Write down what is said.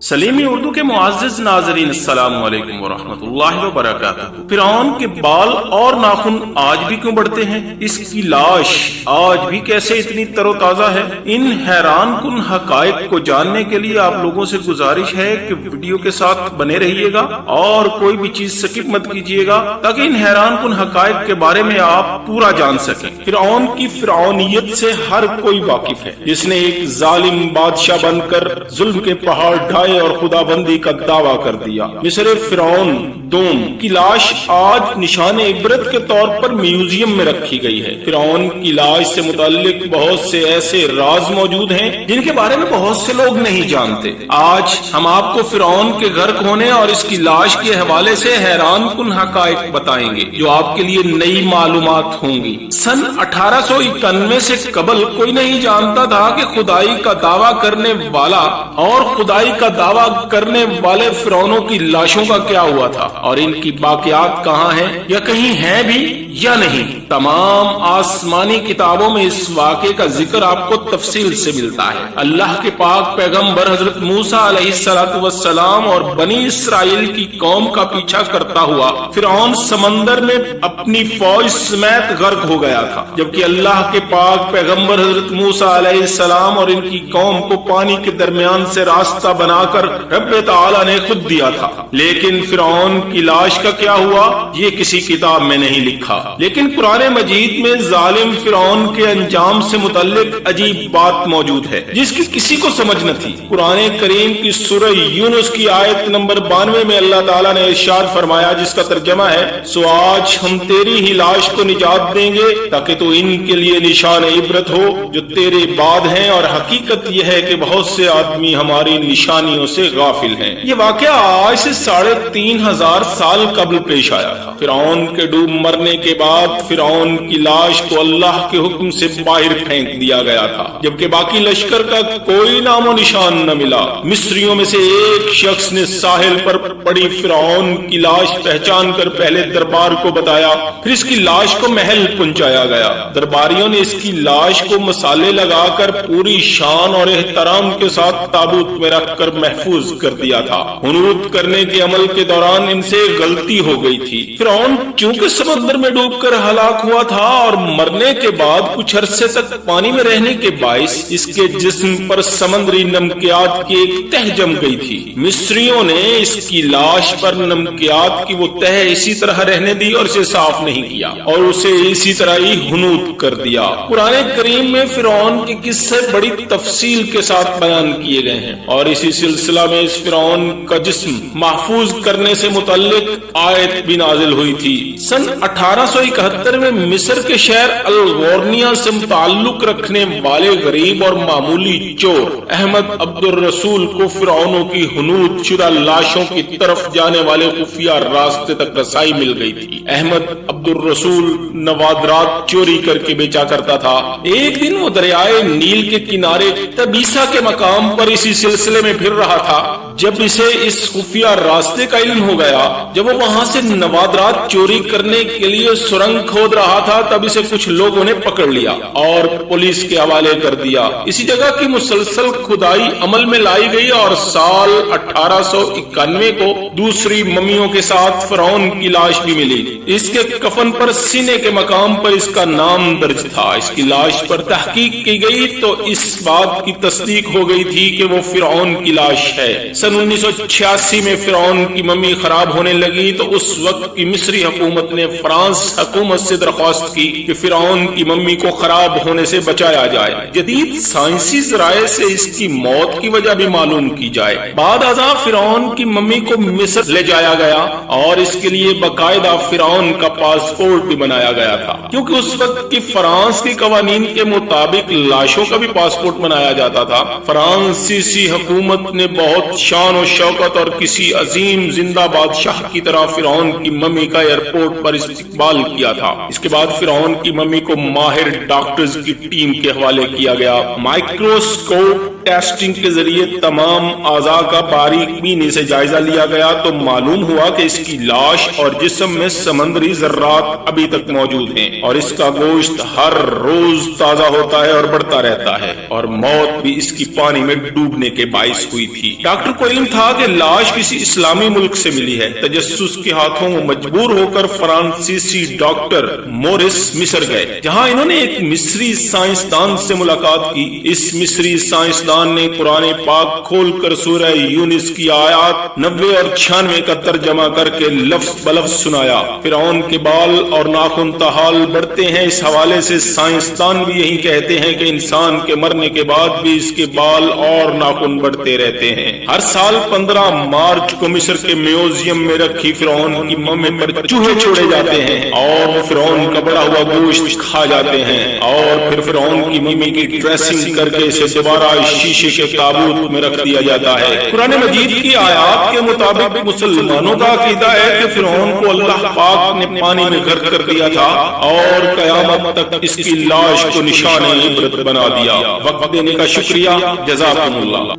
Salimi Urdu के मुआज़्ज़िज़ नाज़रीन अस्सलामु अलैकुम वरहमतुल्लाहि वबरकातुहू। फिरौन के बाल और नाखून आज भी क्यों बढ़ते हैं? इसकी लाश आज भी कैसे इतनी तरोताजा है? इन हैरान कुन हकायक को जानने के लिए आप लोगों से गुजारिश है कि वीडियो के साथ बने रहिएगा और कोई भी चीज स्किप मत कीजिएगा, ताकि इन हैरान कुन हकायक के बारे में आप पूरा जान सकें। फिरौन की फिरौनियत से हर कोई वाकिफ है, जिसने एक जालिम बादशाह बनकर जुल्म के पहाड़ ढाए और खुदाबंदी का दावा कर दिया। मिस्र फिरौन दोम की लाश आज निशान इबरत के तौर पर म्यूजियम में रखी गई है। फिरौन की लाश से मुताल्लिक बहुत से ऐसे राज मौजूद हैं जिनके बारे में बहुत से लोग नहीं जानते। आज हम आपको फिरौन के गर्क होने और इसकी लाश के हवाले से हैरान कुन हकायक बताएंगे, जो आपके लिए नई मालूमात होंगी। सन 1891 से कबल कोई नहीं जानता था कि खुदाई का दावा करने वाला और खुदाई का दावा करने वाले फिरौनों की लाशों का क्या हुआ था और इनकी बाकियात कहाँ हैं, या कहीं हैं भी या नहीं। तमाम आसमानी किताबों में इस वाक़े का जिक्र आपको तफसील से मिलता है। अल्लाह के पाक पैगंबर हजरत मूसा अलैहिस्सलाम और बनी इसराइल की कौम का पीछा करता हुआ फिरौन समंदर में अपनी फौज समेत गर्क हो गया था, जबकि अल्लाह के पाक पैगंबर हजरत मूसा अलैहिस्सलाम और इनकी कौम को पानी के दरमियान से रास्ता बनाकर रब्बे ताला ने खुद दिया था। लेकिन फिरौन की लाश का क्या हुआ, ये किसी किताब में नहीं लिखा। लेकिन कुरान मजीद में जालिम फिरौन के अंजाम से मुतल्लिक अजीब बात मौजूद है, जिसकी किसी को समझ न थी। कुरान करीम की सूरह यूनुस की आयत नंबर 92 में अल्लाह ताला ने इरशाद फरमाया, जिसका तर्जमा है, सो आज हम तेरी ही लाश को निजात देंगे ताकि तो इनके लिए निशान इबरत हो जो तेरे बाद हैं, और हकीकत यह है कि बहुत से आदमी हमारी निशानियों से गाफिल हैं। ये वाकया आज से 3500 साल कबल पेश आया था। फिरौन के डूब मरने के बाद फिरौन की लाश को अल्लाह के हुक्म से बाहर फेंक दिया गया था, जबकि बाकी लश्कर का कोई नामो निशान न मिला। मिस्रियों में से एक शख्स ने साहिल पर पड़ी फिरौन की लाश पहचान कर पहले दरबार को बताया, फिर इसकी लाश को महल पहुंचाया गया। दरबारियों ने इसकी लाश को मसाले लगाकर पूरी शान और एहतराम के साथ ताबूत में रखकर महफूज कर दिया था। हुनूत करने के अमल के दौरान इनसे गलती हो गई थी। फिरौन चूंकि समंदर में डूबकर हलाक हुआ था और मरने के बाद कुछ अरसे तक पानी में रहने के बाइस इसके जिस्म पर समंदरी नमकियात की एक तह जम गई थी। मिस्रियों ने इसकी लाश पर नमकियात की वो तह इसी तरह रहने दी और इसे साफ नहीं किया और उसे इसी तरह ही हुनूत कर दिया। कुरान करीम में फिरौन के किस्से बड़ी तफसील के साथ बयान किए गए हैं और इसी सिलसिला में इस फिरौन का जिस्म महफूज करने से मुतल्लिक आयत भी नाजिल हुई थी। सन 1871 में मिस्र के शहर अल-गोर्निया से ताल्लुक रखने वाले गरीब और मामूली चोर अहमद अब्दुल रसूल को फिरौनों की हुनूत शुदा लाशों की तरफ जाने वाले खुफिया रास्ते तक रसाई मिल गई थी। अहमद अब्दुल रसूल नवादरात चोरी करके बेचा करता था। एक दिन वो दरियाए नील के किनारे तबीसा के मकाम पर इसी सिलसिले में फिर रहा था, जब इसे इस खुफिया रास्ते का इल्म हो गया। जब वो वहां से नवादरात चोरी करने के लिए सुरंग खोद रहा था, तब इसे कुछ लोगों ने पकड़ लिया और पुलिस के हवाले कर दिया। इसी जगह की मुसलसल खुदाई अमल में लाई गई और साल 1891 को दूसरी मम्मियों के साथ फिरौन की लाश भी मिली। इसके कफन पर सीने के मकाम पर इसका नाम दर्ज था। इसकी लाश पर तहकीक की गई तो इस बात की तस्दीक हो गई थी कि वो फिरौन की लाश है। सन 1986 में फिरौन की मम्मी खराब होने लगी तो उस वक्त की मिस्री हुकूमत ने फ्रांस हुकूमत से दरख्वास्त की कि फिरौन की मम्मी को खराब होने से बचाया जाए। जदीद साइंसी जराये से इसकी मौत की वजह भी मालूम की जाए। बाद अज़ा फिरौन की मम्मी को मिस्र ले जाया गया और इसके लिए बाकायदा फिरौन का पासपोर्ट भी बनाया गया था, क्योंकि उस वक्त की फ्रांस के कवानीन के मुताबिक लाशों का भी पासपोर्ट बनाया जाता था। फ्रांसीसी हुकूमत ने बहुत शान और शौकत और किसी अजीम जिंदा बादशाह की तरह फिरौन की मम्मी का एयरपोर्ट पर इस्तकबाल किया था। इसके बाद फिरौन की मम्मी को माहिर डॉक्टर्स की टीम के हवाले किया गया। माइक्रोस्कोप टेस्टिंग के जरिए तमाम आज़ा का बारीकी से जायजा लिया गया तो मालूम हुआ कि इसकी लाश और जिस्म में समंदरी जर्रात अभी तक मौजूद हैं और इसका गोश्त हर रोज ताजा होता है और बढ़ता रहता है और मौत भी इसकी पानी में डूबने के बाइस हुई थी। डॉक्टर کو علم تھا کہ لاش کسی اسلامی ملک سے ملی ہے۔ تجسس کے ہاتھوں وہ مجبور ہو کر فرانسیسی ڈاکٹر موریس مصر گئے، جہاں انہوں نے ایک مصری سائنسدان سے ملاقات کی۔ اس مصری سائنسدان نے قرآن پاک کھول کر سورہ یونس کی آیات 90 اور 96 کا ترجمہ کر کے لفظ بلفظ سنایا۔ فرعون کے بال اور ناخن تاحال بڑھتے ہیں۔ اس حوالے سے سائنسدان بھی یہی کہتے ہیں کہ انسان کے مرنے کے بعد بھی اس کے بال اور ناخن بڑھتے رہتے ہیں۔ ہر سال 15 مارچ کو مصر کے میوزیم میں رکھی فرعون کی ممی پر چوہے چھوڑے جاتے ہیں اور فرعون کا بڑا ہوا گوشت کھا جاتے ہیں، اور پھر فرعون کی ممی کی ڈریسنگ کر کے اسے دوبارہ شیشے کے تابوت میں رکھ دیا جاتا ہے۔ قرآن مجید کی آیات کے مطابق مسلمانوں کا عقیدہ ہے کہ فرعون کو اللہ پاک نے پانی میں غرق کر دیا تھا اور قیامت تک اس کی لاش کو نشان عبرت بنا دیا۔ وقت دینے کا شکریہ، جزاکم اللہ۔